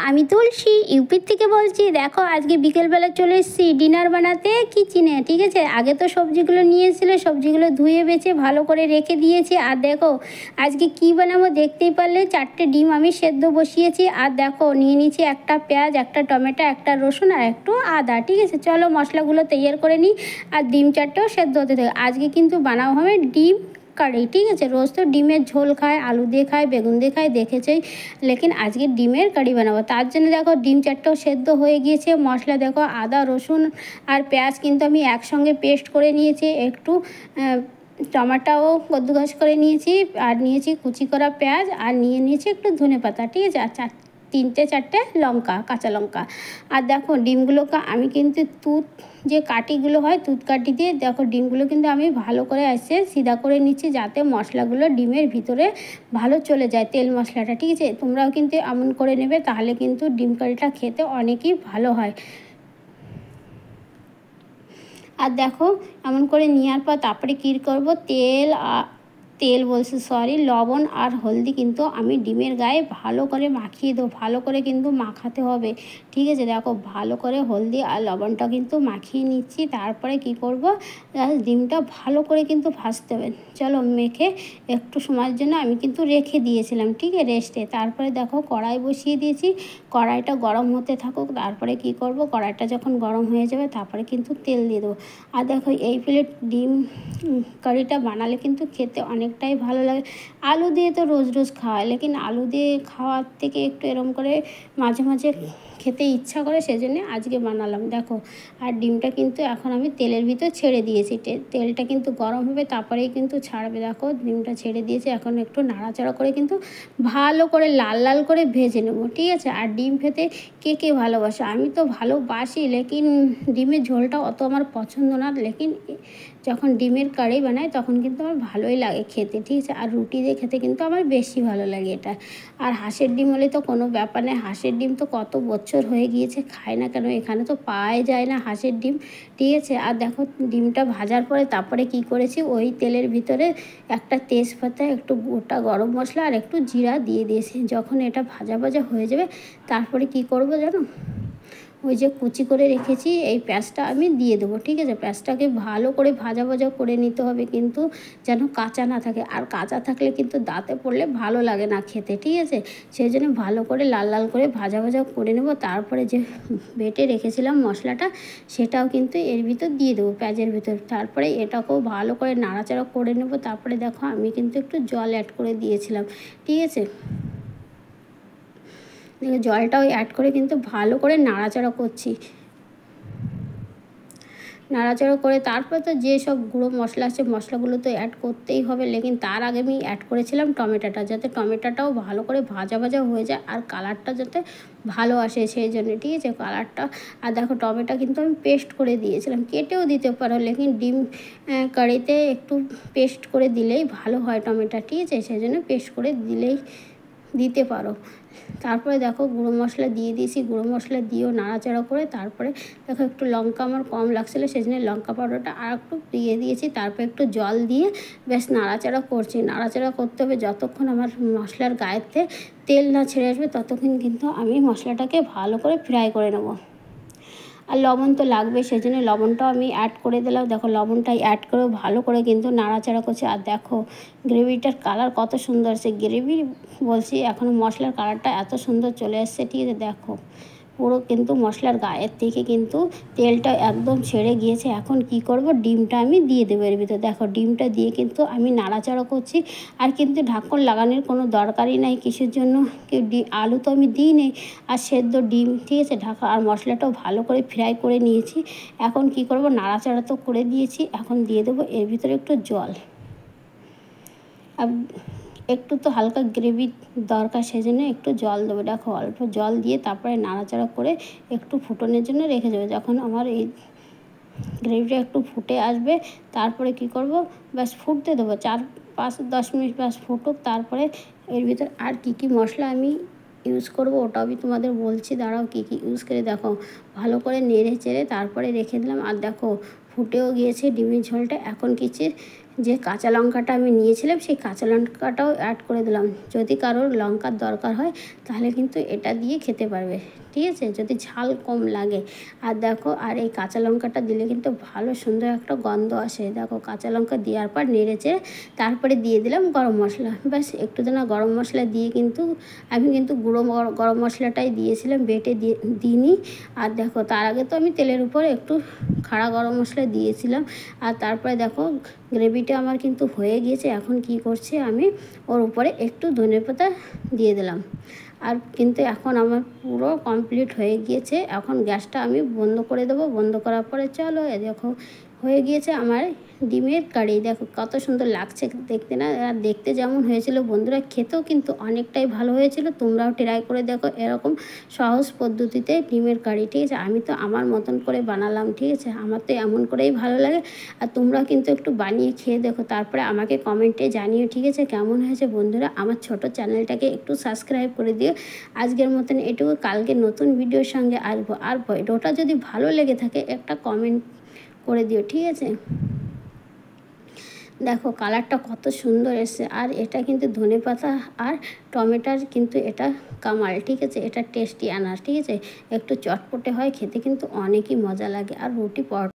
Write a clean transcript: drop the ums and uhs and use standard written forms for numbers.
আমি তুলসী ইউপির থেকে বলছি। দেখো আজকে বিকেলবেলা চলে এসেছি ডিনার বানাতে কিচেনে, ঠিক আছে। আগে তো সবজিগুলো নিয়ে এসেছিলো, সবজিগুলো ধুয়ে বেছে ভালো করে রেখে দিয়েছি। আর দেখো আজকে কি বানাবো দেখতেই পারলে, 4টে ডিম আমি সেদ্ধ বসিয়েছি। আর দেখো নিয়ে নিয়েছি একটা পেঁয়াজ, একটা টমেটো, একটা রসুন আর একটু আদা, ঠিক আছে। চলো মশলাগুলো তৈরি করে নিই আর ডিম 4টেও সেদ্ধ হতে থাকে। আজকে কিন্তু বানাবো হবে ডিম কারি, ঠিক আছে। রোজ তো ডিমের ঝোল খায়, আলু দিয়ে খায়, বেগুন দিয়ে খায় দেখেছই, লেকিন আজকে ডিমের কারি বানাবো। তার জন্য দেখো ডিম 4টেও সেদ্ধ হয়ে গিয়েছে। মশলা দেখো আদা রসুন আর পেঁয়াজ কিন্তু আমি একসঙ্গে পেস্ট করে নিয়েছি। একটু টমেটোও কদ্দুকস করে নিয়েছি, আর নিয়েছি কুচি করা পেঁয়াজ, আর নিয়েছি একটু ধনেপাতা, ঠিক আছে। আর 3-4টে লঙ্কা, কাঁচা লঙ্কা। আর দেখো ডিমগুলোকে আমি কিন্তু যে কাঠিগুলো হয় কাঠি দিয়ে দেখো ডিমগুলো কিন্তু আমি ভালো করে এসে সিধা করে নিচ্ছি, যাতে মশলাগুলো ডিমের ভিতরে ভালো চলে যায়, তেল মশলাটা, ঠিক আছে। তোমরাও কিন্তু এমন করে নেবে, তাহলে কিন্তু ডিম কারিটা খেতে অনেকই ভালো হয়। আর দেখো এমন করে নেওয়ার পর তারপরে কী করবো, লবণ আর হলদি কিন্তু আমি ডিমের গায়ে ভালো করে মাখিয়ে দেবো। ভালো করে কিন্তু মাখাতে হবে, ঠিক আছে। দেখো ভালো করে হলদি আর লবণটা কিন্তু মাখিয়ে নিচ্ছি। তারপরে কি করব, ডিমটা ভালো করে কিন্তু ভাজতে হবে। চলো মেখে একটু সময়ের জন্য আমি কিন্তু রেখে দিয়েছিলাম, ঠিক আছে, রেস্টে। তারপরে দেখো কড়াই বসিয়ে দিয়েছি, কড়াইটা গরম হতে থাকুক। তারপরে কি করব, কড়াইটা যখন গরম হয়ে যাবে তারপরে কিন্তু তেল দিয়ে দেবো। আর দেখো এই প্লেট ডিম কারিটা বানালে কিন্তু খেতে অনেকটাই ভালো লাগে। আলু দিয়ে তো রোজ রোজ খাওয়ায়, লেকিন আলু দিয়ে খাওয়ার থেকে একটু এরম করে মাঝে মাঝে খেতে ইচ্ছা করে, সেজন্য আজকে বানালাম। দেখো আর ডিমটা কিন্তু এখন আমি তেলের ভিতর ছেড়ে দিয়েছি। তেলটা কিন্তু গরম হবে তারপরেই কিন্তু ছাড়বে। দেখো ডিমটা ছেড়ে দিয়েছি, এখন একটু নাড়াচাড়া করে কিন্তু ভালো করে লাল লাল করে ভেজে নেবো, ঠিক আছে। আর ডিম খেতে কে কে ভালোবাসে, আমি তো ভালোবাসি, লেকিন ডিমের ঝোলটা অত আমার পছন্দ না। লেকিন যখন ডিমের কারি বানাই তখন কিন্তু আমার ভালোই লাগে খেতে, ঠিক আছে। আর রুটি দিয়ে খেতে কিন্তু আমার বেশি ভালো লাগে এটা। আর হাঁসের ডিম হলে তো কোনো ব্যাপার নেই, হাঁসের ডিম তো কত বছর হয়ে গিয়েছে খায় না কেন, এখানে তো পাওয়াই যায় না হাঁসের ডিম, ঠিক আছে। আর দেখো ডিমটা ভাজার পরে তারপরে কি করেছি, ওই তেলের ভিতরে একটা তেজপাতা, একটু গোটা গরম মশলা আর একটু জিরা দিয়ে দিয়েছি। যখন এটা ভাজা ভাজা হয়ে যাবে তারপরে কি করব জানো, ওই যে কুচি করে রেখেছি এই পেঁয়াজটা আমি দিয়ে দেবো, ঠিক আছে। পেঁয়াজটাকে ভালো করে ভাজা ভাজা করে নিতে হবে, কিন্তু যেন কাঁচা না থাকে। আর কাঁচা থাকলে কিন্তু দাঁতে পড়লে ভালো লাগে না খেতে, ঠিক আছে। সেই জন্য ভালো করে লাল লাল করে ভাজা ভাজা করে নেব। তারপরে যে বেটে রেখেছিলাম মশলাটা, সেটাও কিন্তু এর ভিতর দিয়ে দেবো, পেঁয়াজের ভিতর। তারপরে এটাকেও ভালো করে নাড়াচাড়া করে নেব। তারপরে দেখো আমি কিন্তু একটু জল অ্যাড করে দিয়েছিলাম, ঠিক আছে। জলটাও অ্যাড করে কিন্তু ভালো করে নাড়াচাড়া করছি। নাড়াচাড়া করে তারপরে তো যেসব গুঁড়ো মশলা আছে মশলাগুলো তো অ্যাড করতেই হবে, লেকিন তার আগে আমি অ্যাড করেছিলাম টমেটোটা, যাতে টমেটোটাও ভালো করে ভাজা ভাজা হয়ে যায় আর কালারটা যাতে ভালো আসে সেই জন্য, ঠিক আছে, কালারটা। আর দেখো টমেটো কিন্তু আমি পেস্ট করে দিয়েছিলাম, কেটেও দিতে পারো, লেকিন ডিম কারিতে একটু পেস্ট করে দিলেই ভালো হয় টমেটো, ঠিক আছে, সেই জন্য পেস্ট করে দিতে পারো। তারপরে দেখো গুঁড়ো মশলা দিয়ে দিয়েছি, গুঁড়ো মশলা দিয়েও নাড়াচাড়া করে তারপরে দেখো একটু লঙ্কা আমার কম লাগছিলো, সেই জন্য লঙ্কা পাউডারটা আর একটু দিয়ে দিয়েছি। তারপরে একটু জল দিয়ে বেশ নাড়াচাড়া করছি। নাড়াচাড়া করতে হবে যতক্ষণ আমার মশলার গায়েতে তেল না ছেড়ে আসবে, ততক্ষণ কিন্তু আমি মশলাটাকে ভালো করে ফ্রাই করে নেবো। আর লবণ তো লাগবে, সেই জন্য লবণটাও আমি অ্যাড করে দিলাম। দেখো লবণটা অ্যাড করেও ভালো করে কিন্তু নাড়াচাড়া করছে। আর দেখো গ্রেভিটার কালার কত সুন্দর আসছে, গ্রেভি বলছি এখন মশলার কালারটা এত সুন্দর চলে আসছে, ঠিক আছে। দেখো পুরো কিন্তু মশলার গায়ের থেকে কিন্তু তেলটা একদম ছেড়ে গিয়েছে। এখন কি করব, ডিমটা আমি দিয়ে দেবো এর ভিতরে। দেখো ডিমটা দিয়ে কিন্তু আমি নাড়াচাড়া করছি, আর কিন্তু ঢাকন লাগানোর কোনো দরকারই নাই। কিসের জন্য, আলু তো আমি দিই নেই, আর সেদ্ধ ডিম, ঠিক আছে, ঢাকা। আর মশলাটাও ভালো করে ফ্রাই করে নিয়েছি। এখন কি করব, নাড়াচাড়া তো করে দিয়েছি, এখন দিয়ে দেবো এর ভিতরে একটু জল। আর একটু তো হালকা গ্রেভি দরকার, সেই জন্য একটু জল দেবো। দেখো অল্প জল দিয়ে তারপরে নাড়াচাড়া করে একটু ফুটনের জন্য রেখে দেবো। যখন আমার এই গ্রেভিটা একটু ফুটে আসবে তারপরে কি করব, ব্যাস ফুটতে দেবো 4-5-10 মিনিট, ব্যাস ফুটুক। তারপরে এর ভিতর আর কি মশলা আমি ইউজ করব ওটাও আমি তোমাদের বলছি, দাঁড়াও কি ইউজ করে। দেখো ভালো করে নেড়ে চেড়ে তারপরে রেখে দিলাম। আর দেখো ফুটেও গিয়েছে ডিমের ঝোলটা। এখন যে কাঁচা লঙ্কাটা আমি নিয়েছিলাম সেই কাঁচা লঙ্কাটাও অ্যাড করে দিলাম। যদি কারোর লঙ্কার দরকার হয় তাহলে কিন্তু এটা দিয়ে খেতে পারবে, ঠিক আছে, যদি ঝাল কম লাগে। আর দেখো, আর এই কাঁচা লঙ্কাটা দিলে কিন্তু ভালো সুন্দর একটা গন্ধ আসে। দেখো, কাঁচা লঙ্কা দেওয়ার পর নেড়েচে তারপরে দিয়ে দিলাম গরম মশলা। ব্যাস একটু দানা গরম মশলা দিয়ে কিন্তু আমি কিন্তু গুঁড়ো গরম মশলাটাই দিয়েছিলাম, বেটে দিইনি। আর দেখো, তার আগে তো আমি তেলের উপরে একটু খাড়া গরম মশলা দিয়েছিলাম। আর তারপরে দেখো, গ্রেভিটা আমার কিন্তু হয়ে গিয়েছে। এখন কি করছি, আমি ওর উপরে একটু ধনেপাতা দিয়ে দিলাম। আর কিন্তু এখন আমার পুরো কমপ্লিট হয়ে গিয়েছে। এখন গ্যাসটা আমি বন্ধ করে দেবো। বন্ধ করার পরে চলো, দেখো হয়ে গিয়েছে আমার ডিমের কারি। দেখো কত সুন্দর লাগছে দেখতে না? আর দেখতে যেমন হয়েছিল বন্ধুরা, খেতেও কিন্তু অনেকটাই ভালো হয়েছিল। তোমরাও ট্রাই করে দেখো এরকম সহজ পদ্ধতিতে ডিমের কারি, ঠিক আছে। আমি তো আমার মতন করে বানালাম, ঠিক আছে, আমার তো এমন করেই ভালো লাগে। আর তোমরা কিন্তু একটু বানিয়ে খেয়ে দেখো, তারপরে আমাকে কমেন্টে জানিও, ঠিক আছে, কেমন হয়েছে। বন্ধুরা, আমার ছোট চ্যানেলটাকে একটু সাবস্ক্রাইব করে দিও। আজকের মতন এটুকু, কালকে নতুন ভিডিওর সঙ্গে আসবো। আর ভিডিওটা যদি ভালো লেগে থাকে একটা কমেন্ট করে দিও, ঠিক আছে। দেখো কালারটা কত সুন্দর এসছে। আর এটা কিন্তু ধনেপাতা আর টমেটোর কিন্তু এটা কামাল, ঠিক আছে, এটা টেস্টি আনার, ঠিক আছে, একটু চটপটে হয়, খেতে কিন্তু অনেকই মজা লাগে। আর রুটি পরোটা